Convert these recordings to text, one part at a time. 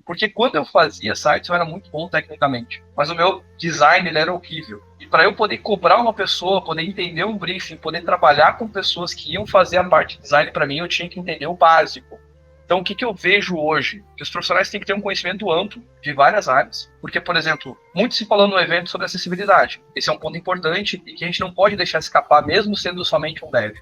Porque quando eu fazia sites, eu era muito bom tecnicamente, mas o meu design ele era horrível. E para eu poder cobrar uma pessoa, poder entender um briefing, poder trabalhar com pessoas que iam fazer a parte de design para mim, eu tinha que entender o básico. Então, o que eu vejo hoje? Que os profissionais têm que ter um conhecimento amplo de várias áreas, porque, por exemplo, muito se falou no evento sobre acessibilidade. Esse é um ponto importante e que a gente não pode deixar escapar, mesmo sendo somente um dev.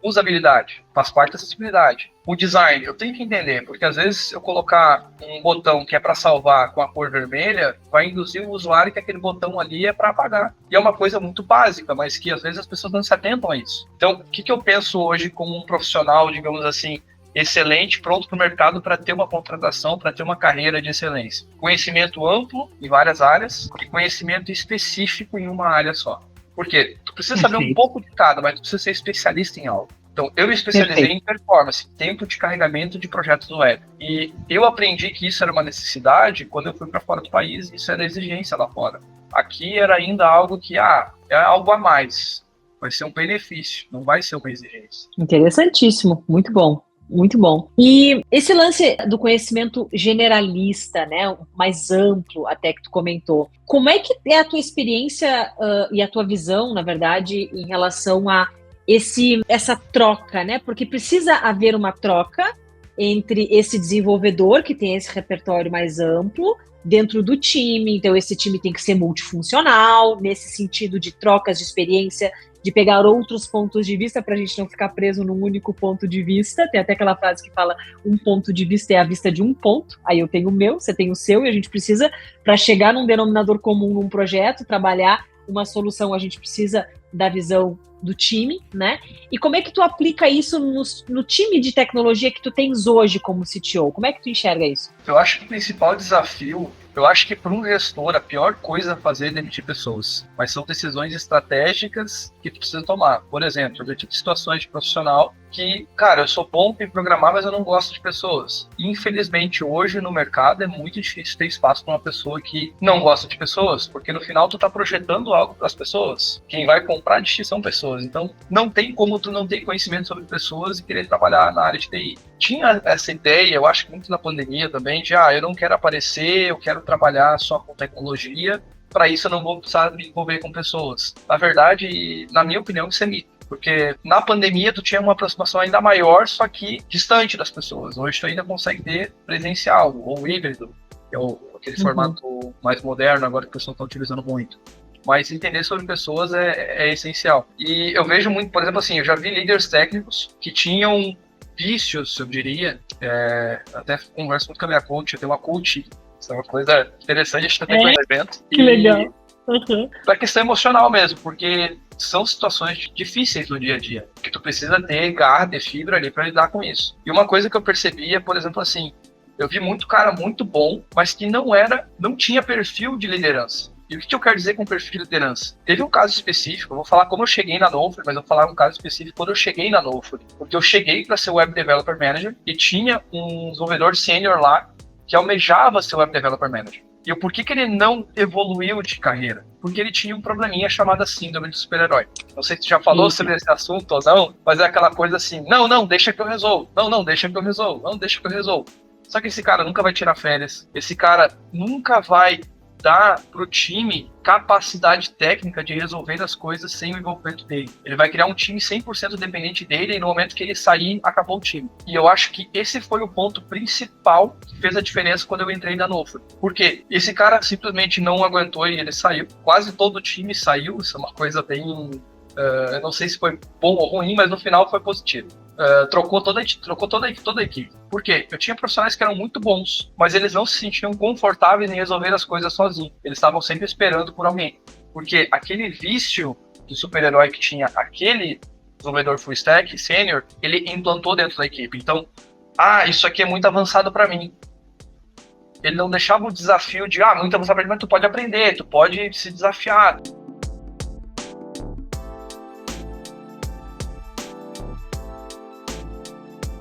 Usabilidade, faz parte da acessibilidade. O design, eu tenho que entender, porque às vezes eu colocar um botão que é para salvar com a cor vermelha, vai induzir o usuário que aquele botão ali é para apagar. E é uma coisa muito básica, mas que às vezes as pessoas não se atentam a isso. Então, o que eu penso hoje como um profissional, digamos assim, excelente, pronto para o mercado para ter uma contratação, para ter uma carreira de excelência? Conhecimento amplo em várias áreas e conhecimento específico em uma área só. Por quê? Tu precisa saber um pouco de cada, mas tu precisa ser especialista em algo. Então, eu me especializei em performance, tempo de carregamento de projetos web. E eu aprendi que isso era uma necessidade quando eu fui para fora do país, isso era exigência lá fora. Aqui era ainda algo que, é algo a mais. Vai ser um benefício, não vai ser uma exigência. Interessantíssimo, muito bom. Muito bom. E esse lance do conhecimento generalista, né, mais amplo até que tu comentou, como é que é a tua experiência e a tua visão, na verdade, em relação a essa troca, né? Porque precisa haver uma troca entre esse desenvolvedor que tem esse repertório mais amplo dentro do time, então esse time tem que ser multifuncional, nesse sentido de trocas de experiência, de pegar outros pontos de vista para a gente não ficar preso num único ponto de vista. Tem até aquela frase que fala, um ponto de vista é a vista de um ponto, aí eu tenho o meu, você tem o seu, e a gente precisa, para chegar num denominador comum num projeto, trabalhar uma solução, a gente precisa da visão do time, né? E como é que tu aplica isso no time de tecnologia que tu tens hoje como CTO? Como é que tu enxerga isso? Eu acho que o principal desafio, eu acho que para um gestor a pior coisa a fazer é demitir pessoas, mas são decisões estratégicas que tu precisa tomar. Por exemplo, eu tive situações de profissional que, cara, eu sou bom em programar, mas eu não gosto de pessoas. E, infelizmente, hoje no mercado é muito difícil ter espaço para uma pessoa que não gosta de pessoas, porque no final tu tá projetando algo para as pessoas. Quem vai comprar de ti são pessoas. Então, não tem como tu não ter conhecimento sobre pessoas e querer trabalhar na área de TI. Tinha essa ideia, eu acho que muito na pandemia também, de eu não quero aparecer, eu quero trabalhar só com tecnologia, para isso eu não vou precisar me envolver com pessoas. Na verdade, na minha opinião, isso é mito. Porque na pandemia tu tinha uma aproximação ainda maior, só que distante das pessoas. Hoje tu ainda consegue ter presencial ou híbrido, que é aquele formato mais moderno agora que o pessoal está utilizando muito. Mas entender sobre pessoas é essencial. E eu vejo muito, por exemplo, assim, eu já vi líderes técnicos que tinham vícios, eu diria. Até converso muito com a minha coach, eu tenho uma coach. Isso é uma coisa interessante, a gente tem no evento. Que legal. Pra questão emocional mesmo, porque são situações difíceis no dia a dia, que tu precisa ter garra, ter fibra ali pra lidar com isso. E uma coisa que eu percebi é, por exemplo, assim, eu vi muito cara muito bom, mas que não tinha perfil de liderança. E o que eu quero dizer com perfil de liderança? Teve um caso específico, eu vou falar como eu cheguei na Knowful, mas eu vou falar um caso específico quando eu cheguei na Knowful. Porque eu cheguei para ser Web Developer Manager e tinha um desenvolvedor sênior lá que almejava ser Web Developer Manager. E por que ele não evoluiu de carreira? Porque ele tinha um probleminha chamado síndrome do super-herói. Não sei se você já falou sobre esse assunto ou não, mas é aquela coisa assim, não, deixa que eu resolvo. Não, deixa que eu resolvo. Não, deixa que eu resolvo. Só que esse cara nunca vai tirar férias. Esse cara nunca vai dar pro time capacidade técnica de resolver as coisas sem o envolvimento dele. Ele vai criar um time 100% dependente dele e no momento que ele sair, acabou o time. E eu acho que esse foi o ponto principal que fez a diferença quando eu entrei na Knowful. Por quê? Esse cara simplesmente não aguentou e ele saiu. Quase todo o time saiu. Isso é uma coisa bem... eu não sei se foi bom ou ruim, mas no final foi positivo. Trocou toda a equipe. Por quê? Eu tinha profissionais que eram muito bons, mas eles não se sentiam confortáveis em resolver as coisas sozinhos. Eles estavam sempre esperando por alguém. Porque aquele vício de super-herói que tinha aquele desenvolvedor full stack, sênior, ele implantou dentro da equipe. Então, isso aqui é muito avançado para mim. Ele não deixava o desafio de, muito avançado para mim, mas tu pode aprender, tu pode se desafiar.